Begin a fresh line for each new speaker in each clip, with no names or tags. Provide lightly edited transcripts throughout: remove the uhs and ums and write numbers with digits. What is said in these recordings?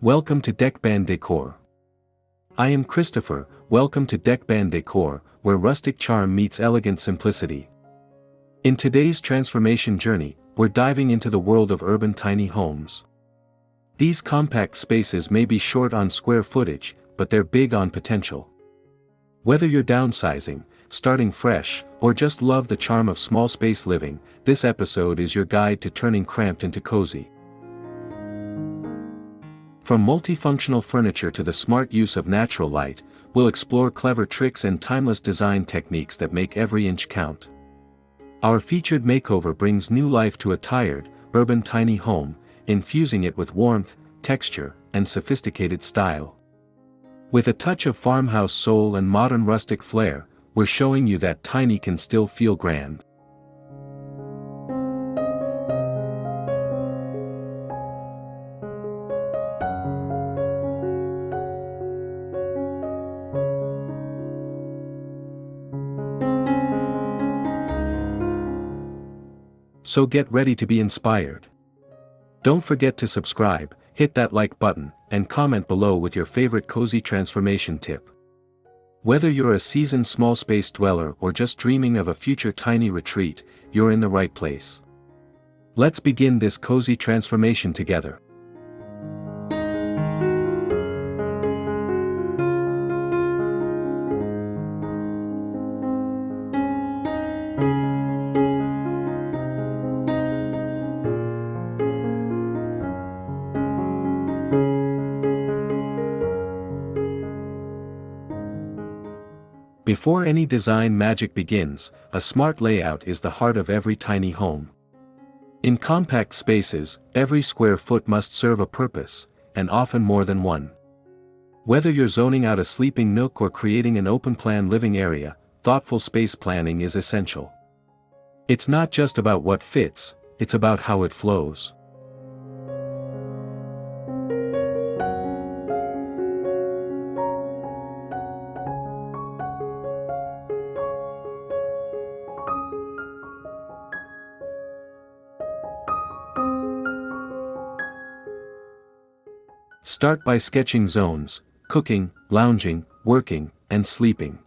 Welcome to Dekban Decor. I am Christopher. Welcome to Dekban Decor, where rustic charm meets elegant simplicity. In today's transformation journey, we're diving into the world of urban tiny homes. These compact spaces may be short on square footage, but they're big on potential. Whether you're downsizing, starting fresh, or just love the charm of small space living, this episode is your guide to turning cramped into cozy. From multifunctional furniture to the smart use of natural light, we'll explore clever tricks and timeless design techniques that make every inch count. Our featured makeover brings new life to a tired, urban tiny home, infusing it with warmth, texture, and sophisticated style. With a touch of farmhouse soul and modern rustic flair, we're showing you that tiny can still feel grand. So get ready to be inspired. Don't forget to subscribe, hit that like button, and comment below with your favorite cozy transformation tip. Whether you're a seasoned small space dweller or just dreaming of a future tiny retreat, you're in the right place. Let's begin this cozy transformation together. Before any design magic begins, a smart layout is the heart of every tiny home. In compact spaces, every square foot must serve a purpose, and often more than one. Whether you're zoning out a sleeping nook or creating an open-plan living area, thoughtful space planning is essential. It's not just about what fits, it's about how it flows. Start by sketching zones: cooking, lounging, working, and sleeping.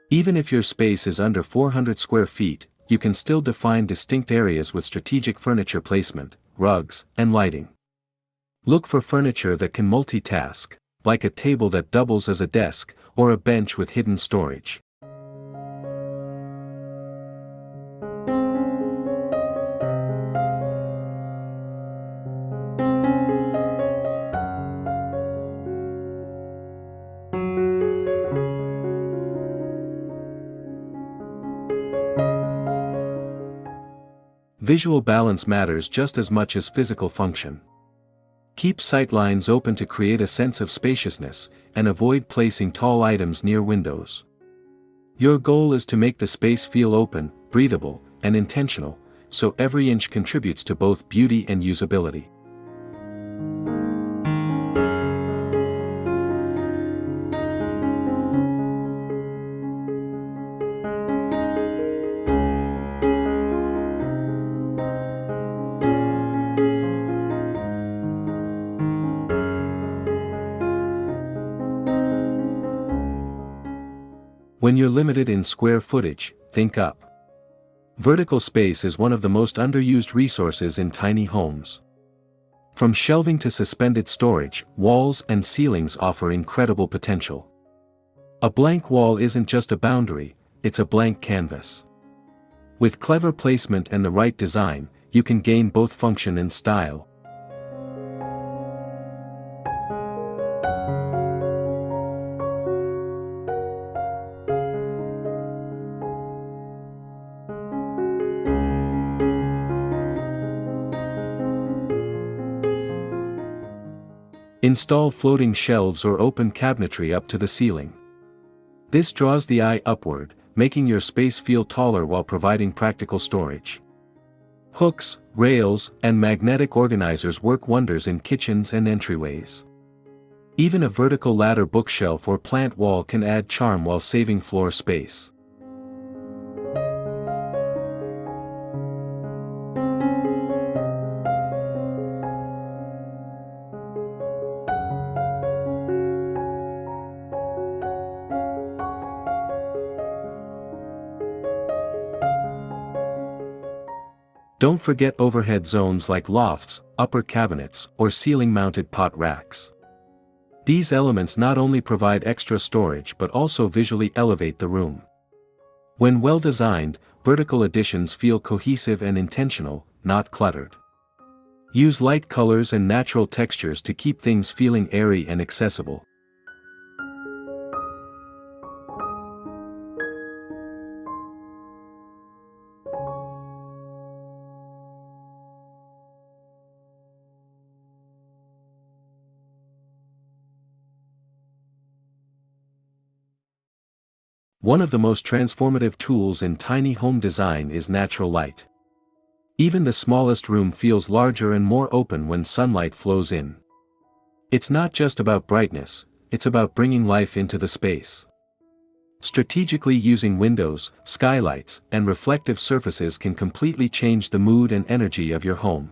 Even if your space is under 400 square feet, you can still define distinct areas with strategic furniture placement, rugs, and lighting. Look for furniture that can multitask, like a table that doubles as a desk, or a bench with hidden storage. Visual balance matters just as much as physical function. Keep sight lines open to create a sense of spaciousness, and avoid placing tall items near windows. Your goal is to make the space feel open, breathable, and intentional, so every inch contributes to both beauty and usability. When you're limited in square footage, think up. Vertical space is one of the most underused resources in tiny homes. From shelving to suspended storage, walls and ceilings offer incredible potential. A blank wall isn't just a boundary, it's a blank canvas. With clever placement and the right design, you can gain both function and style. Install floating shelves or open cabinetry up to the ceiling. This draws the eye upward, making your space feel taller while providing practical storage. Hooks, rails, and magnetic organizers work wonders in kitchens and entryways. Even a vertical ladder bookshelf or plant wall can add charm while saving floor space. Don't forget overhead zones like lofts, upper cabinets, or ceiling-mounted pot racks. These elements not only provide extra storage but also visually elevate the room. When well designed, vertical additions feel cohesive and intentional, not cluttered. Use light colors and natural textures to keep things feeling airy and accessible. One of the most transformative tools in tiny home design is natural light. Even the smallest room feels larger and more open when sunlight flows in. It's not just about brightness, it's about bringing life into the space. Strategically using windows, skylights, and reflective surfaces can completely change the mood and energy of your home.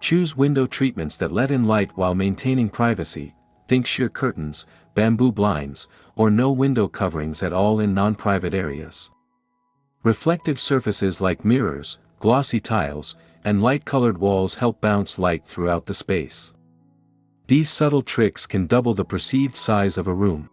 Choose window treatments that let in light while maintaining privacy. Think sheer curtains, bamboo blinds, or no window coverings at all in non-private areas. Reflective surfaces like mirrors, glossy tiles, and light-colored walls help bounce light throughout the space. These subtle tricks can double the perceived size of a room.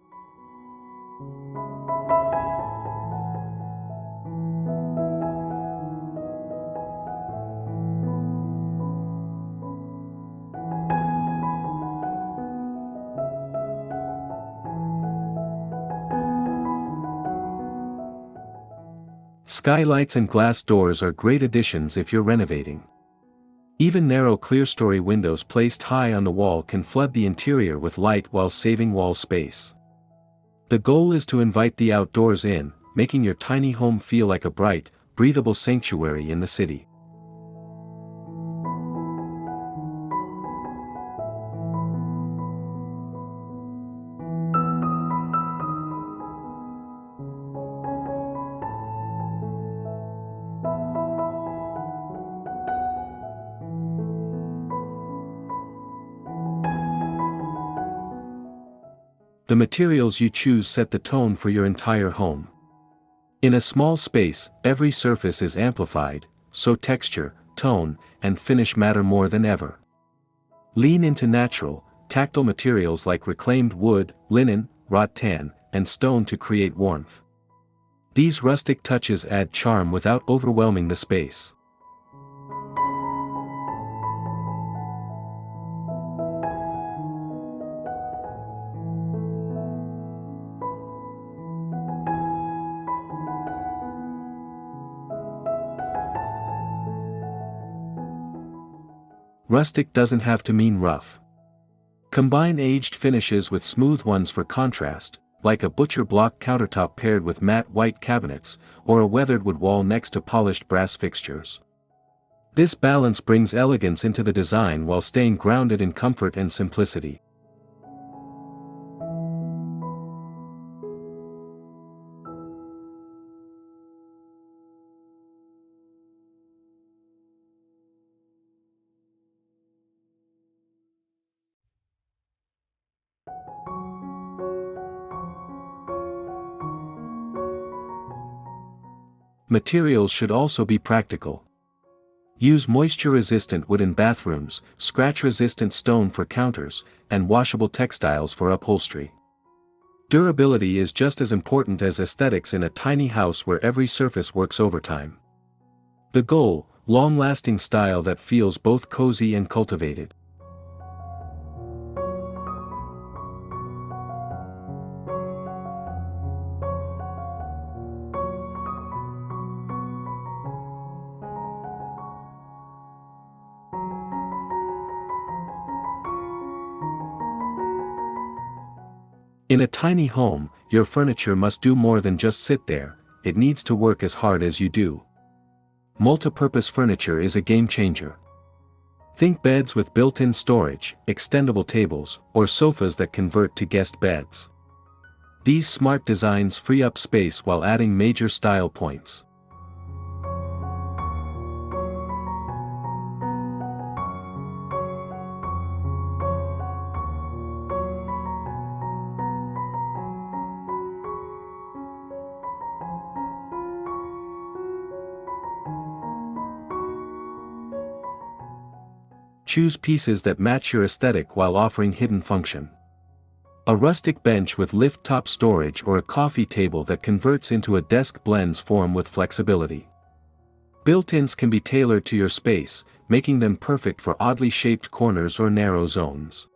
Skylights and glass doors are great additions if you're renovating. Even narrow clerestory windows placed high on the wall can flood the interior with light while saving wall space. The goal is to invite the outdoors in, making your tiny home feel like a bright, breathable sanctuary in the city. The materials you choose set the tone for your entire home. In a small space, every surface is amplified, so texture, tone, and finish matter more than ever. Lean into natural, tactile materials like reclaimed wood, linen, wrought tan, and stone to create warmth. These rustic touches add charm without overwhelming the space. Rustic doesn't have to mean rough. Combine aged finishes with smooth ones for contrast, like a butcher block countertop paired with matte white cabinets, or a weathered wood wall next to polished brass fixtures. This balance brings elegance into the design while staying grounded in comfort and simplicity. Materials should also be practical. Use moisture-resistant wood in bathrooms, scratch-resistant stone for counters, and washable textiles for upholstery. Durability is just as important as aesthetics in a tiny house where every surface works overtime. The goal, long-lasting style that feels both cozy and cultivated. In a tiny home, your furniture must do more than just sit there, it needs to work as hard as you do. Multipurpose furniture is a game changer. Think beds with built-in storage, extendable tables, or sofas that convert to guest beds. These smart designs free up space while adding major style points. Choose pieces that match your aesthetic while offering hidden function. A rustic bench with lift-top storage or a coffee table that converts into a desk blends form with flexibility. Built-ins can be tailored to your space, making them perfect for oddly shaped corners or narrow zones.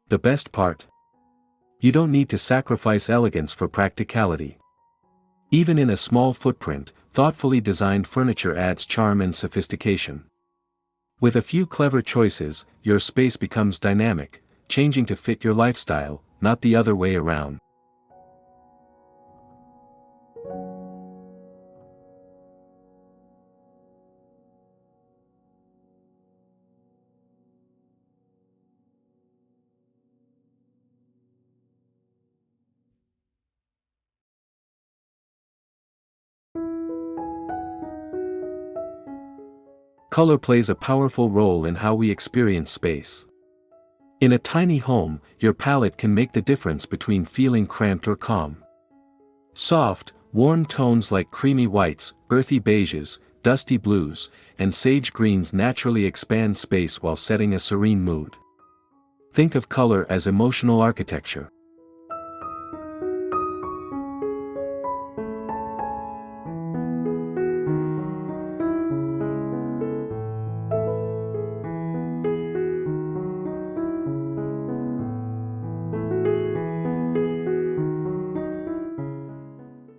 The best part? You don't need to sacrifice elegance for practicality. Even in a small footprint, thoughtfully designed furniture adds charm and sophistication. With a few clever choices, your space becomes dynamic, changing to fit your lifestyle, not the other way around. Color plays a powerful role in how we experience space. In a tiny home, your palette can make the difference between feeling cramped or calm. Soft, warm tones like creamy whites, earthy beiges, dusty blues, and sage greens naturally expand space while setting a serene mood. Think of color as emotional architecture.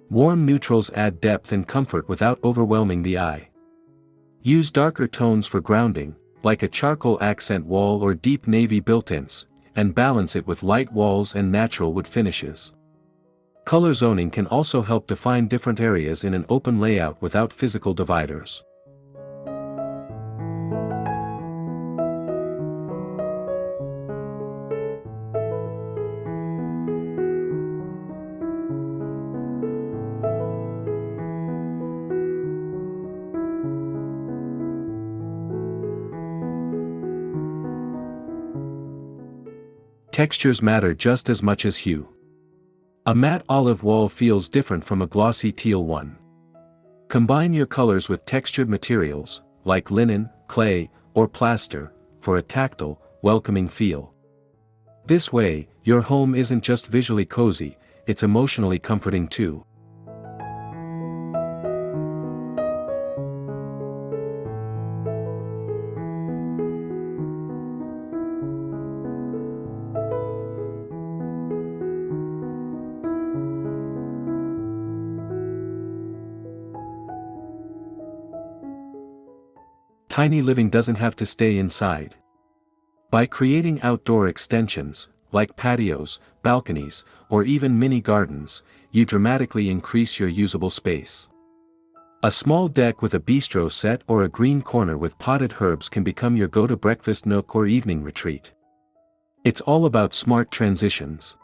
Warm neutrals add depth and comfort without overwhelming the eye. Use darker tones for grounding, like a charcoal accent wall or deep navy built-ins, and balance it with light walls and natural wood finishes. Color zoning can also help define different areas in an open layout without physical dividers. Textures matter just as much as hue. A matte olive wall feels different from a glossy teal one. Combine your colors with textured materials, like linen, clay, or plaster, for a tactile, welcoming feel. This way, your home isn't just visually cozy, it's emotionally comforting too. Tiny living doesn't have to stay inside. By creating outdoor extensions, like patios, balconies, or even mini gardens, you dramatically increase your usable space. A small deck with a bistro set or a green corner with potted herbs can become your go-to breakfast nook or evening retreat. It's all about smart transitions.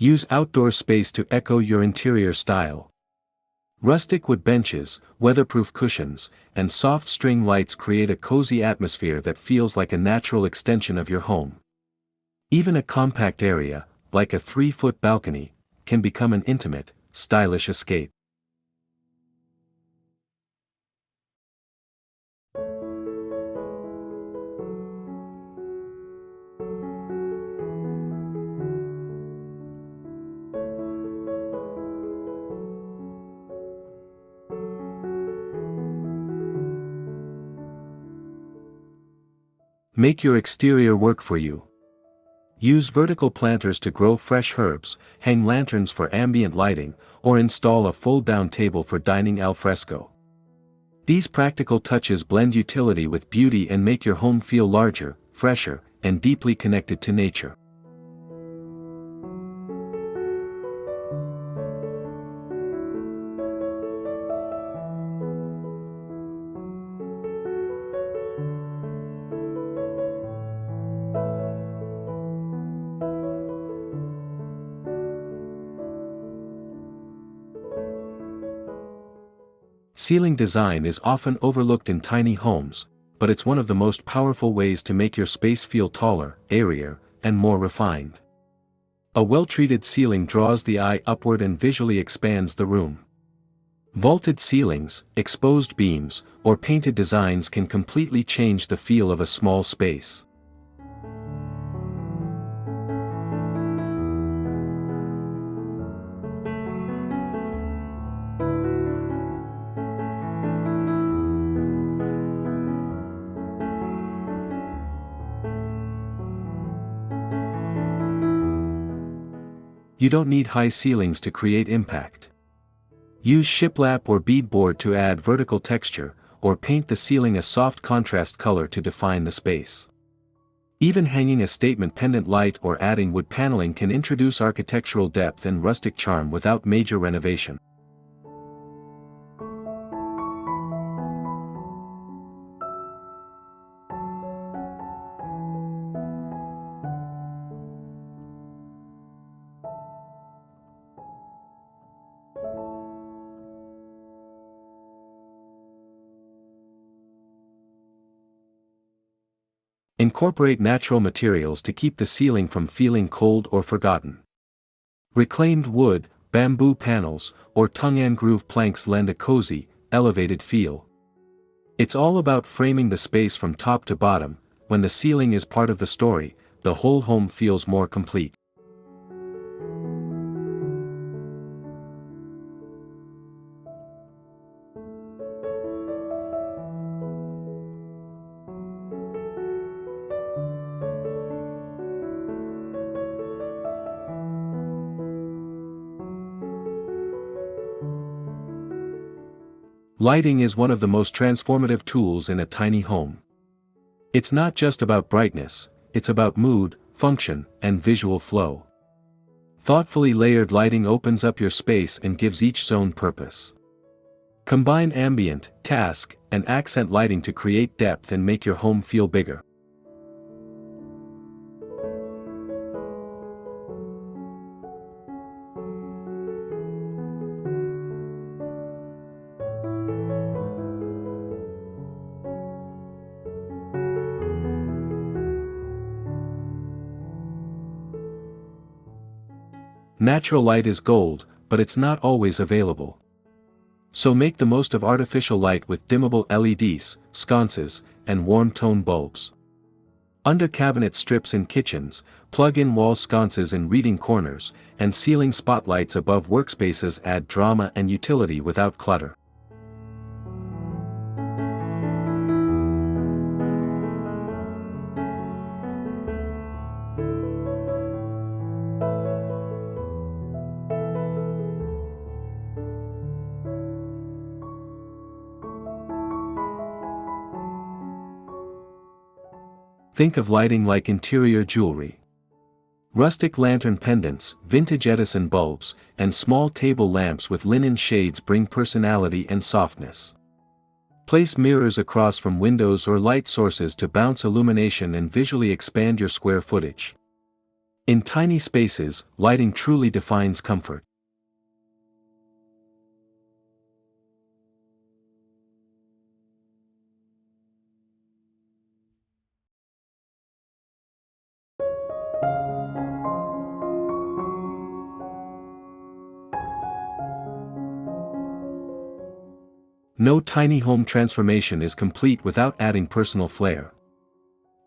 Use outdoor space to echo your interior style. Rustic wood benches, weatherproof cushions, and soft string lights create a cozy atmosphere that feels like a natural extension of your home. Even a compact area, like a 3-foot balcony, can become an intimate, stylish escape. Make your exterior work for you. Use vertical planters to grow fresh herbs, hang lanterns for ambient lighting, or install a fold-down table for dining al fresco. These practical touches blend utility with beauty and make your home feel larger, fresher, and deeply connected to nature. Ceiling design is often overlooked in tiny homes, but it's one of the most powerful ways to make your space feel taller, airier, and more refined. A well-treated ceiling draws the eye upward and visually expands the room. Vaulted ceilings, exposed beams, or painted designs can completely change the feel of a small space. You don't need high ceilings to create impact. Use shiplap or beadboard to add vertical texture, or paint the ceiling a soft contrast color to define the space. Even hanging a statement pendant light or adding wood paneling can introduce architectural depth and rustic charm without major renovation. Incorporate natural materials to keep the ceiling from feeling cold or forgotten. Reclaimed wood, bamboo panels, or tongue-and-groove planks lend a cozy, elevated feel. It's all about framing the space from top to bottom. When the ceiling is part of the story, the whole home feels more complete. Lighting is one of the most transformative tools in a tiny home. It's not just about brightness, it's about mood, function, and visual flow. Thoughtfully layered lighting opens up your space and gives each zone purpose. Combine ambient, task, and accent lighting to create depth and make your home feel bigger. Natural light is gold, but it's not always available. So make the most of artificial light with dimmable LEDs, sconces, and warm-tone bulbs. Under cabinet strips in kitchens, plug-in wall sconces in reading corners, and ceiling spotlights above workspaces add drama and utility without clutter. Think of lighting like interior jewelry. Rustic lantern pendants, vintage Edison bulbs, and small table lamps with linen shades bring personality and softness. Place mirrors across from windows or light sources to bounce illumination and visually expand your square footage. In tiny spaces, lighting truly defines comfort. No tiny home transformation is complete without adding personal flair.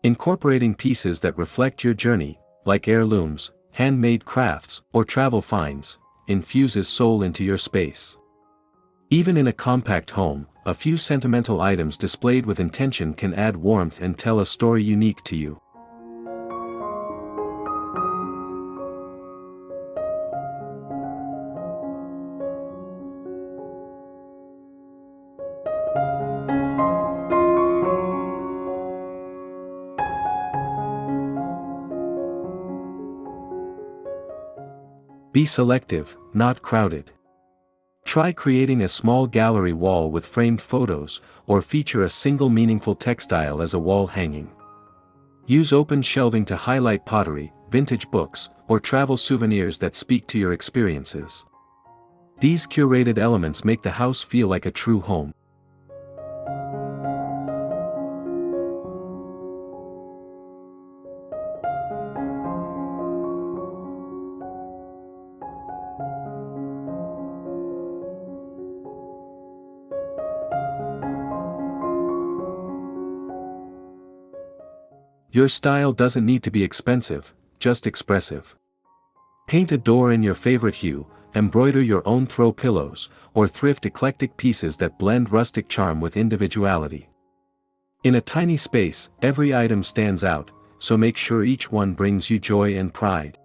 Incorporating pieces that reflect your journey, like heirlooms, handmade crafts, or travel finds, infuses soul into your space. Even in a compact home, a few sentimental items displayed with intention can add warmth and tell a story unique to you. Be selective, not crowded. Try creating a small gallery wall with framed photos, or feature a single meaningful textile as a wall hanging. Use open shelving to highlight pottery, vintage books, or travel souvenirs that speak to your experiences. These curated elements make the house feel like a true home. Your style doesn't need to be expensive, just expressive. Paint a door in your favorite hue, embroider your own throw pillows, or thrift eclectic pieces that blend rustic charm with individuality. In a tiny space, every item stands out, so make sure each one brings you joy and pride.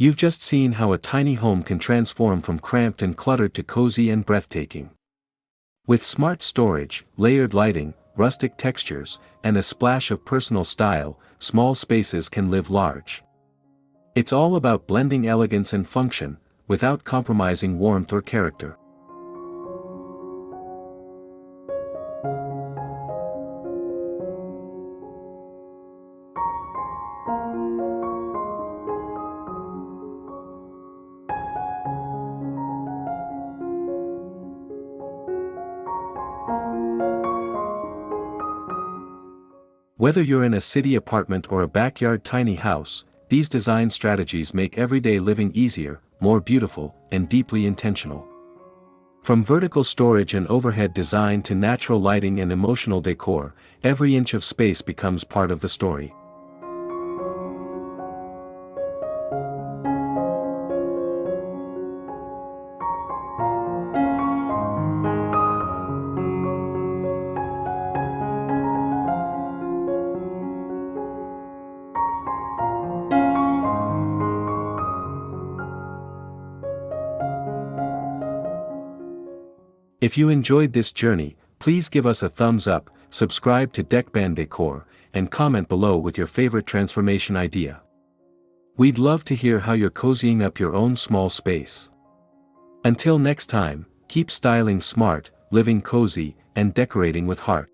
You've just seen how a tiny home can transform from cramped and cluttered to cozy and breathtaking. With smart storage, layered lighting, rustic textures, and a splash of personal style, small spaces can live large. It's all about blending elegance and function, without compromising warmth or character. Whether you're in a city apartment or a backyard tiny house, these design strategies make everyday living easier, more beautiful, and deeply intentional. From vertical storage and overhead design to natural lighting and emotional decor, every inch of space becomes part of the story. If you enjoyed this journey, please give us a thumbs up, subscribe to Dekban Decor, and comment below with your favorite transformation idea. We'd love to hear how you're cozying up your own small space. Until next time, keep styling smart, living cozy, and decorating with heart.